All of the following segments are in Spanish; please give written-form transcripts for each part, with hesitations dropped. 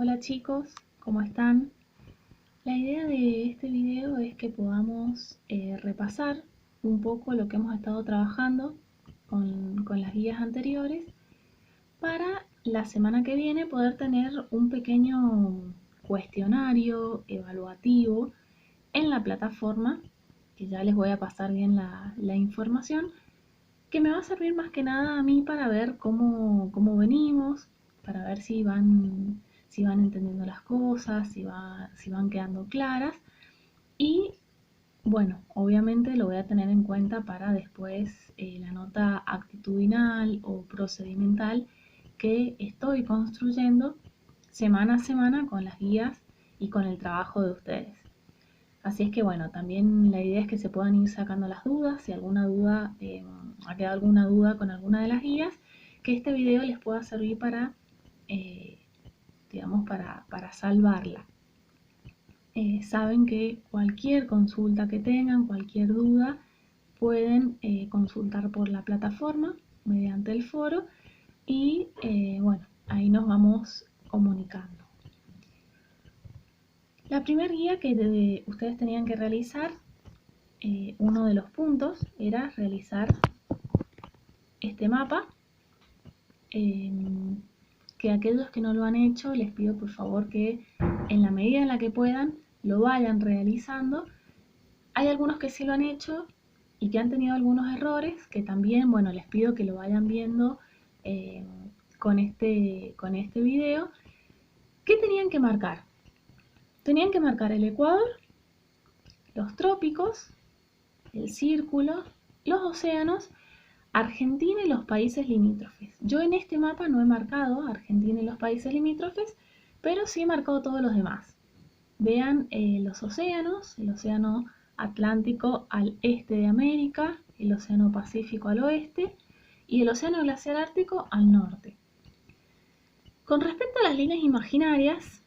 Hola chicos, ¿cómo están? La idea de este video es que podamos repasar un poco lo que hemos estado trabajando con las guías anteriores para la semana que viene poder tener un pequeño cuestionario evaluativo en la plataforma, que ya les voy a pasar bien la información, que me va a servir más que nada a mí para ver cómo venimos, para ver si van entendiendo las cosas, si van quedando claras. Y bueno, obviamente lo voy a tener en cuenta para después la nota actitudinal o procedimental que estoy construyendo semana a semana con las guías y con el trabajo de ustedes. Así es que bueno, también la idea es que se puedan ir sacando las dudas, si alguna duda, ha quedado alguna duda con alguna de las guías, que este video les pueda servir para, digamos, para salvarla. Saben que cualquier consulta que tengan, cualquier duda, pueden consultar por la plataforma mediante el foro y bueno, ahí nos vamos comunicando. La primera guía que ustedes tenían que realizar, uno de los puntos era realizar este mapa, que aquellos que no lo han hecho les pido por favor que en la medida en la que puedan lo vayan realizando. Hay algunos que sí lo han hecho y que han tenido algunos errores que también, bueno, les pido que lo vayan viendo con este video. ¿Qué tenían que marcar? Tenían que marcar el Ecuador, los trópicos, el círculo, los océanos, Argentina y los países limítrofes. Yo en este mapa no he marcado Argentina y los países limítrofes, pero sí he marcado todos los demás. Vean los océanos, el océano Atlántico al este de América, el océano Pacífico al oeste y el océano glaciar ártico al norte. Con respecto a las líneas imaginarias,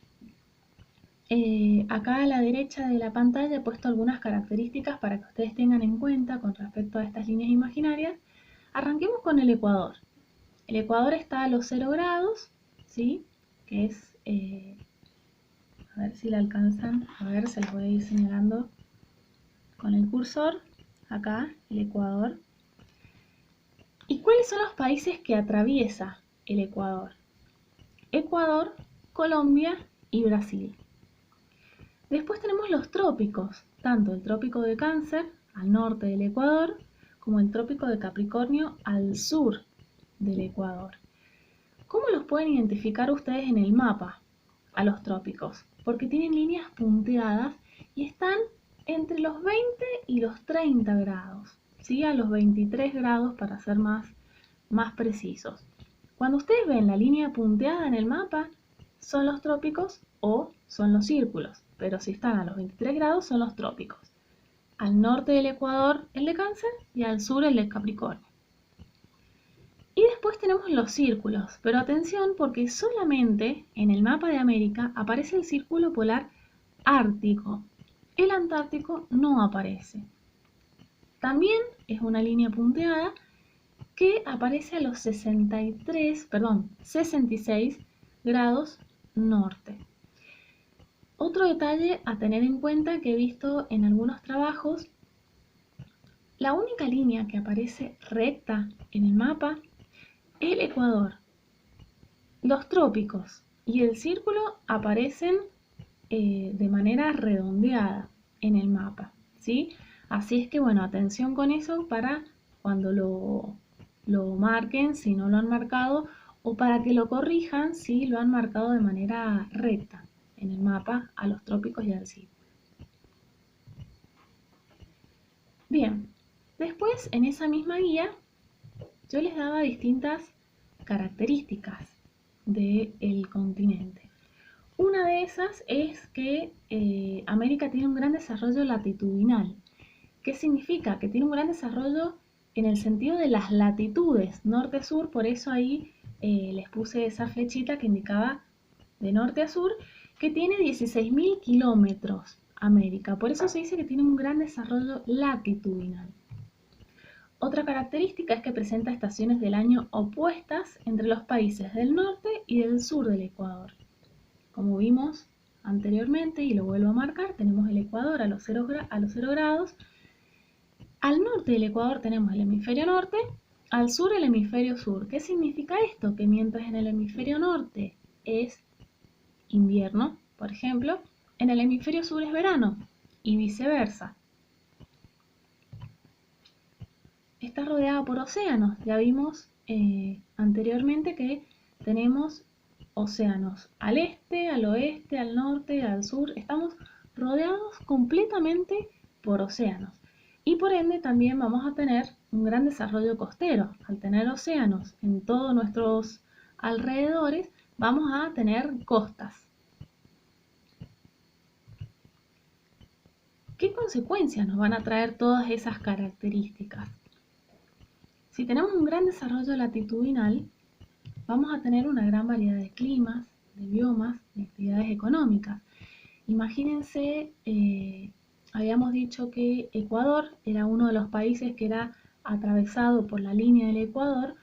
acá a la derecha de la pantalla he puesto algunas características para que ustedes tengan en cuenta con respecto a estas líneas imaginarias. Arranquemos con el Ecuador. El Ecuador está a los 0 grados, ¿sí? Que es, a ver si la alcanzan, a ver, se los voy a ir señalando con el cursor, acá, el Ecuador. ¿Y cuáles son los países que atraviesa el Ecuador? Ecuador, Colombia y Brasil. Después tenemos los trópicos, tanto el trópico de Cáncer, al norte del Ecuador, como el trópico de Capricornio, al sur del Ecuador. ¿Cómo los pueden identificar ustedes en el mapa a los trópicos? Porque tienen líneas punteadas y están entre los 20 y los 30 grados, ¿sí? A los 23 grados para ser más precisos. Cuando ustedes ven la línea punteada en el mapa, son los trópicos o son los círculos, pero si están a los 23 grados son los trópicos. Al norte del Ecuador el de Cáncer y al sur el de Capricornio. Y después tenemos los círculos, pero atención porque solamente en el mapa de América aparece el círculo polar ártico. El antártico no aparece. También es una línea punteada que aparece a los 66 grados norte. Otro detalle a tener en cuenta que he visto en algunos trabajos, la única línea que aparece recta en el mapa es el Ecuador. Los trópicos y el círculo aparecen de manera redondeada en el mapa, ¿sí? Así es que bueno, atención con eso para cuando lo marquen, si no lo han marcado, o para que lo corrijan si lo han marcado de manera recta en el mapa a los trópicos y al círculo. Bien, después en esa misma guía yo les daba distintas características del continente. Una de esas es que América tiene un gran desarrollo latitudinal. ¿Qué significa? Que tiene un gran desarrollo en el sentido de las latitudes, norte-sur, por eso ahí les puse esa flechita que indicaba de norte a sur, que tiene 16.000 kilómetros América, por eso se dice que tiene un gran desarrollo latitudinal. Otra característica es que presenta estaciones del año opuestas entre los países del norte y del sur del Ecuador. como vimos anteriormente, y lo vuelvo a marcar, tenemos el ecuador a los 0 grados. Al norte del ecuador tenemos el hemisferio norte, al sur el hemisferio sur. ¿Qué significa esto? Que mientras en el hemisferio norte es invierno, por ejemplo, en el hemisferio sur es verano y viceversa. Está rodeada por océanos. Ya vimos anteriormente que tenemos océanos al este, al oeste, al norte, al sur. Estamos rodeados completamente por océanos. Y por ende también vamos a tener un gran desarrollo costero. Al tener océanos en todos nuestros alrededores, vamos a tener costas. ¿Qué consecuencias nos van a traer todas esas características? Si tenemos un gran desarrollo latitudinal, vamos a tener una gran variedad de climas, de biomas, de actividades económicas. Imagínense, habíamos dicho que Ecuador era uno de los países que era atravesado por la línea del Ecuador.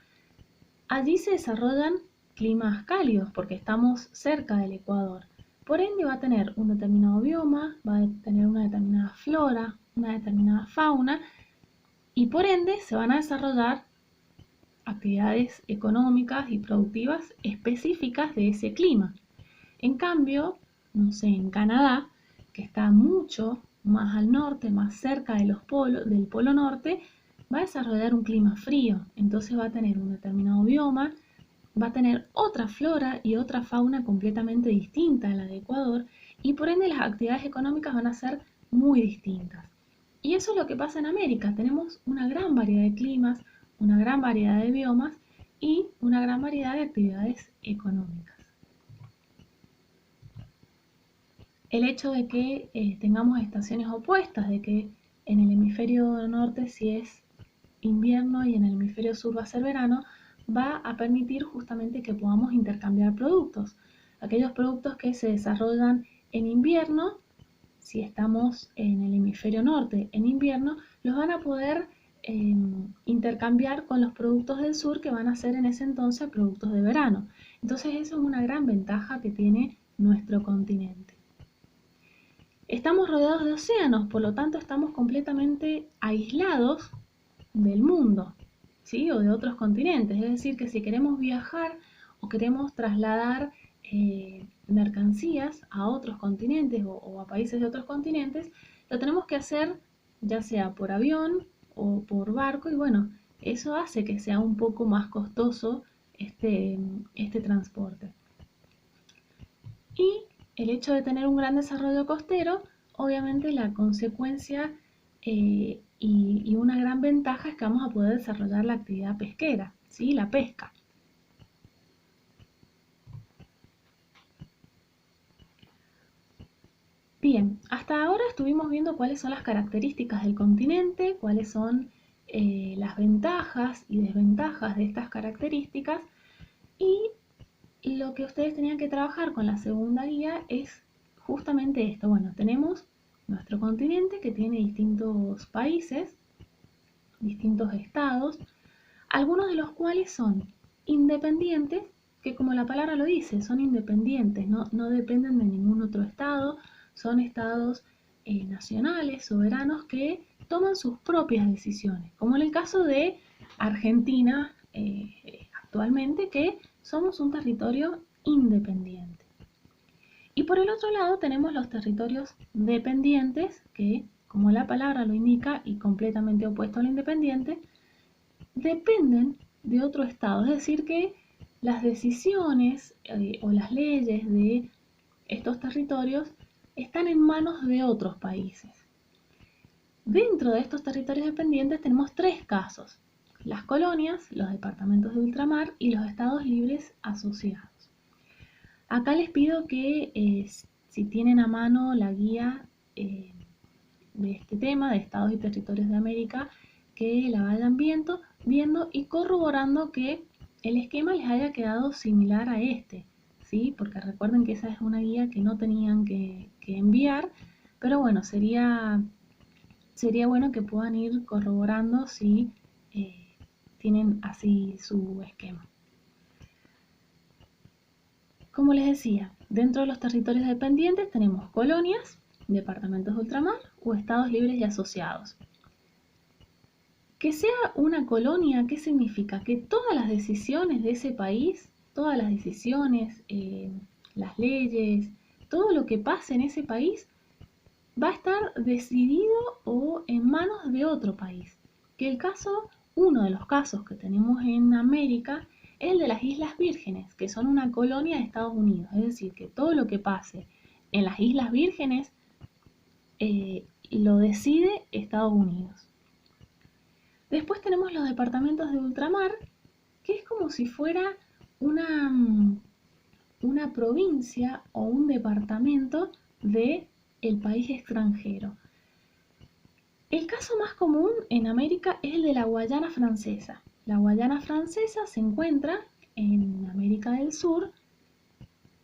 Allí se desarrollan climas cálidos porque estamos cerca del Ecuador. Por ende va a tener un determinado bioma, va a tener una determinada flora, una determinada fauna, y por ende se van a desarrollar actividades económicas y productivas específicas de ese clima. En cambio, no sé, en Canadá, que está mucho más al norte, más cerca de del polo norte, va a desarrollar un clima frío, entonces va a tener un determinado bioma, va a tener otra flora y otra fauna completamente distinta a la de Ecuador, y por ende las actividades económicas van a ser muy distintas. Y eso es lo que pasa en América, tenemos una gran variedad de climas, una gran variedad de biomas y una gran variedad de actividades económicas. El hecho de que tengamos estaciones opuestas, de que en el hemisferio norte si es invierno y en el hemisferio sur va a ser verano, va a permitir justamente que podamos intercambiar productos. Aquellos productos que se desarrollan en invierno, si estamos en el hemisferio norte en invierno, los van a poder intercambiar con los productos del sur que van a ser en ese entonces productos de verano. Entonces eso es una gran ventaja que tiene nuestro continente. Estamos rodeados de océanos, por lo tanto estamos completamente aislados del mundo, ¿sí? O de otros continentes. Es decir, que si queremos viajar o queremos trasladar mercancías a otros continentes o a países de otros continentes, lo tenemos que hacer ya sea por avión o por barco, y bueno, eso hace que sea un poco más costoso este transporte. Y el hecho de tener un gran desarrollo costero, obviamente la consecuencia y una gran ventaja es que vamos a poder desarrollar la actividad pesquera, ¿sí? La pesca. Bien, hasta ahora estuvimos viendo cuáles son las características del continente, cuáles son las ventajas y desventajas de estas características, y lo que ustedes tenían que trabajar con la segunda guía es justamente esto. Bueno, tenemos nuestro continente que tiene distintos países, distintos estados, algunos de los cuales son independientes, que como la palabra lo dice, son independientes, no dependen de ningún otro estado, son estados nacionales, soberanos, que toman sus propias decisiones, como en el caso de Argentina actualmente, que somos un territorio independiente. Y por el otro lado tenemos los territorios dependientes, que como la palabra lo indica y completamente opuesto al independiente, dependen de otro estado, es decir que las decisiones o las leyes de estos territorios están en manos de otros países. Dentro de estos territorios dependientes tenemos tres casos: las colonias, los departamentos de ultramar y los estados libres asociados. Acá les pido que si tienen a mano la guía de este tema de estados y territorios de América, que la vayan viendo y corroborando que el esquema les haya quedado similar a este, ¿sí? Porque recuerden que esa es una guía que no tenían que enviar, pero bueno, sería bueno que puedan ir corroborando si tienen así su esquema. Como les decía, dentro de los territorios dependientes tenemos colonias, departamentos de ultramar o estados libres y asociados. Que sea una colonia, ¿qué significa? Que todas las decisiones de ese país, todas las decisiones, las leyes, todo lo que pase en ese país va a estar decidido o en manos de otro país. Que el caso, uno de los casos que tenemos en América es el de las Islas Vírgenes, que son una colonia de Estados Unidos. Es decir, que todo lo que pase en las Islas Vírgenes lo decide Estados Unidos. Después tenemos los departamentos de ultramar, que es como si fuera una provincia o un departamento del país extranjero. El caso más común en América es el de la Guayana Francesa. La Guayana Francesa se encuentra en América del Sur,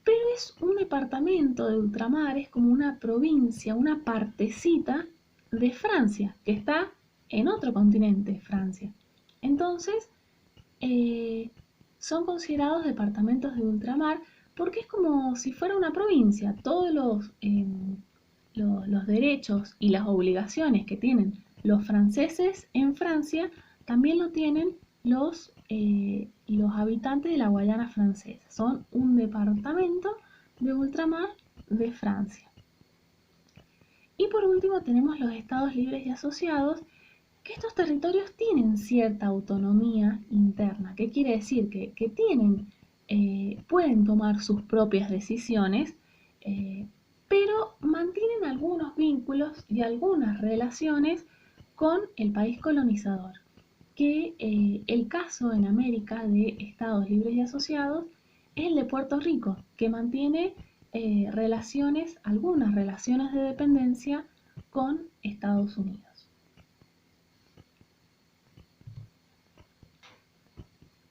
pero es un departamento de ultramar, es como una provincia, una partecita de Francia, que está en otro continente, Francia. Entonces, son considerados departamentos de ultramar porque es como si fuera una provincia. Todos los derechos y las obligaciones que tienen los franceses en Francia también lo tienen los habitantes de la Guayana Francesa. Son un departamento de ultramar de Francia. Y por último tenemos los estados libres y asociados, que estos territorios tienen cierta autonomía interna. ¿Qué quiere decir? Que pueden tomar sus propias decisiones, pero mantienen algunos vínculos y algunas relaciones con el país colonizador. Que el caso en América de estados libres y asociados es el de Puerto Rico, que mantiene algunas relaciones de dependencia con Estados Unidos.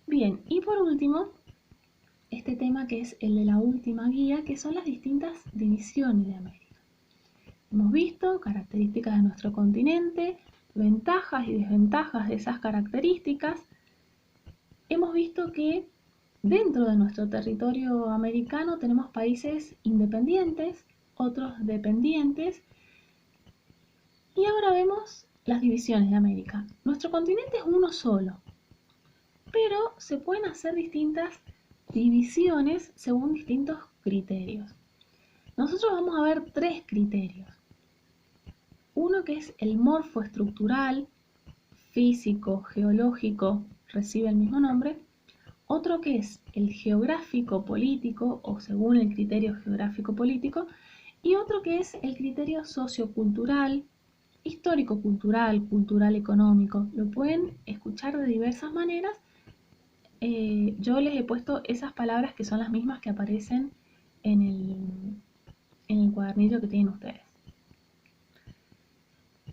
Bien, y por último, este tema que es el de la última guía, que son las distintas divisiones de América. Hemos visto características de nuestro continente, ventajas y desventajas de esas características. Hemos visto que dentro de nuestro territorio americano tenemos países independientes, otros dependientes, y ahora vemos las divisiones de América. Nuestro continente es uno solo, pero se pueden hacer distintas divisiones según distintos criterios. Nosotros vamos a ver tres criterios. Uno que es el morfoestructural, físico, geológico, recibe el mismo nombre. Otro que es el geográfico-político o según el criterio geográfico-político. Y otro que es el criterio sociocultural, histórico-cultural, cultural-económico. Lo pueden escuchar de diversas maneras. Yo les he puesto esas palabras que son las mismas que aparecen en el cuadernillo que tienen ustedes.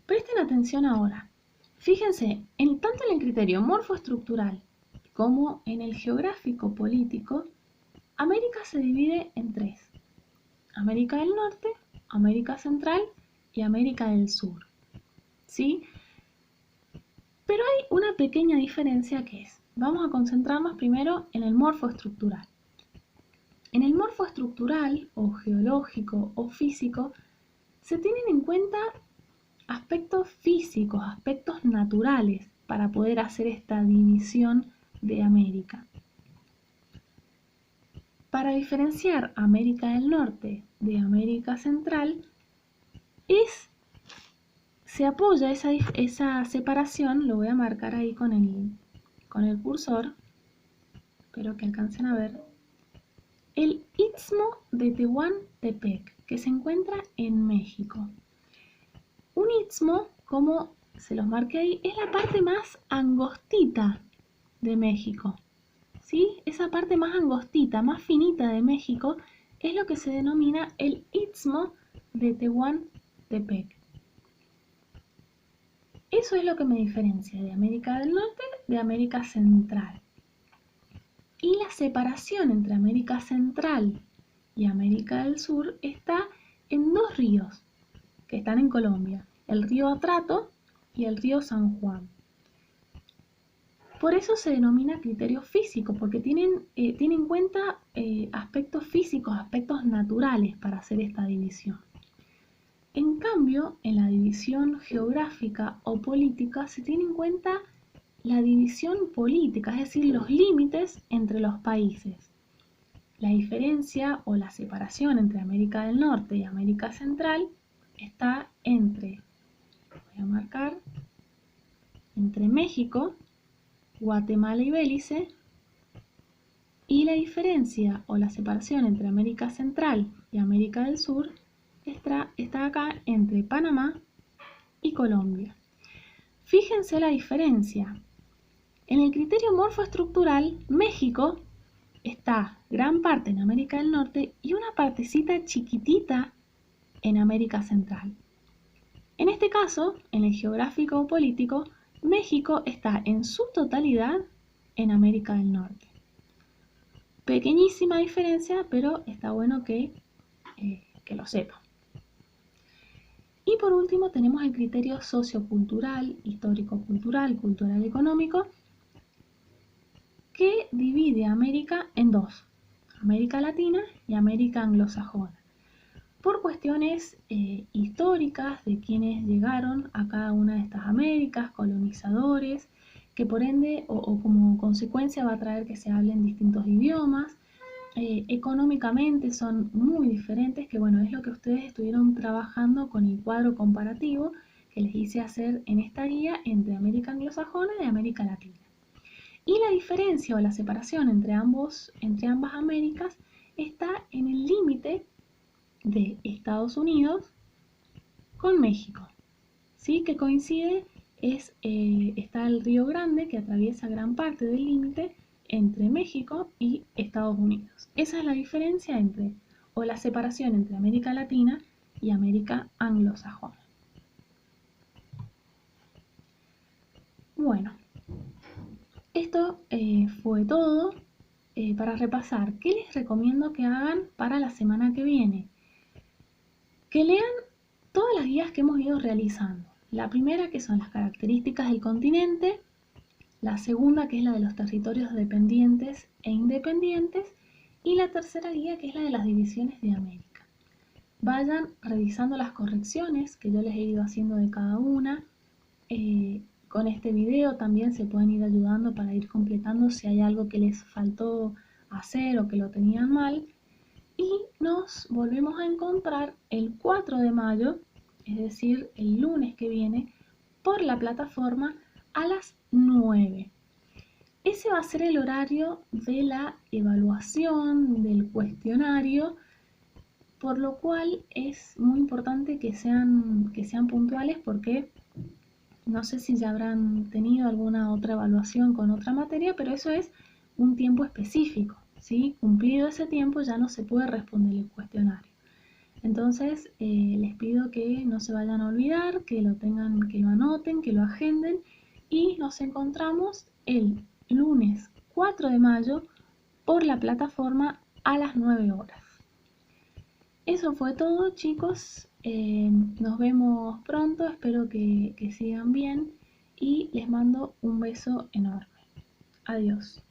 Presten atención ahora. Fíjense, tanto en el criterio morfoestructural como en el geográfico político, América se divide en tres: América del Norte, América Central y América del Sur. ¿Sí? Pero hay una pequeña diferencia que es, vamos a concentrarnos primero en el morfoestructural. En el morfoestructural, o geológico o físico, se tienen en cuenta aspectos físicos, aspectos naturales para poder hacer esta división de América. Para diferenciar América del Norte de América Central, se apoya esa separación, lo voy a marcar ahí con el cursor, espero que alcancen a ver, el Istmo de Tehuantepec, que se encuentra en México. Un istmo, como se los marqué ahí, es la parte más angostita de México. ¿Sí? Esa parte más angostita, más finita de México, es lo que se denomina el Istmo de Tehuantepec. Eso es lo que me diferencia de América del Norte de América Central. Y la separación entre América Central y América del Sur está en dos ríos que están en Colombia, el río Atrato y el río San Juan. Por eso se denomina criterio físico, porque tiene en cuenta aspectos físicos, aspectos naturales para hacer esta división. En cambio, en la división geográfica o política se tiene en cuenta la división política, es decir, los límites entre los países. La diferencia o la separación entre América del Norte y América Central está entre, voy a marcar, entre México, Guatemala y Belice, y la diferencia o la separación entre América Central y América del Sur está acá entre Panamá y Colombia. Fíjense la diferencia. En el criterio morfoestructural, México está gran parte en América del Norte y una partecita chiquitita en América Central. En este caso, en el geográfico o político, México está en su totalidad en América del Norte. Pequeñísima diferencia, pero está bueno que lo sepan. Y por último tenemos el criterio sociocultural, histórico-cultural, cultural-económico, que divide a América en dos, América Latina y América Anglosajona, por cuestiones históricas de quienes llegaron a cada una de estas Américas, colonizadores, que por ende o como consecuencia va a traer que se hablen distintos idiomas. Económicamente son muy diferentes, que bueno, es lo que ustedes estuvieron trabajando con el cuadro comparativo que les hice hacer en esta guía entre América Anglosajona y América Latina. Y la diferencia o la separación entre ambas Américas está en el límite de Estados Unidos con México, ¿sí? Que coincide, está el Río Grande que atraviesa gran parte del límite entre México y Estados Unidos. Esa es la diferencia o la separación entre América Latina y América Anglosajona. Bueno, esto fue todo. Para repasar, ¿qué les recomiendo que hagan para la semana que viene? Que lean todas las guías que hemos ido realizando. La primera, que son las características del continente. La segunda, que es la de los territorios dependientes e independientes. Y la tercera guía, que es la de las divisiones de América. Vayan revisando las correcciones que yo les he ido haciendo de cada una. Con este video también se pueden ir ayudando para ir completando si hay algo que les faltó hacer o que lo tenían mal. Y nos volvemos a encontrar el 4 de mayo, es decir, el lunes que viene, por la plataforma a las 9. Ese va a ser el horario de la evaluación del cuestionario, por lo cual es muy importante que sean puntuales, porque no sé si ya habrán tenido alguna otra evaluación con otra materia, pero eso es un tiempo específico, ¿sí? Cumplido ese tiempo ya no se puede responder el cuestionario. Entonces les pido que no se vayan a olvidar, que lo anoten, que lo agenden, y nos encontramos el lunes 4 de mayo por la plataforma a las 9 horas. Eso fue todo, chicos. Nos vemos pronto, espero que sigan bien y les mando un beso enorme. Adiós.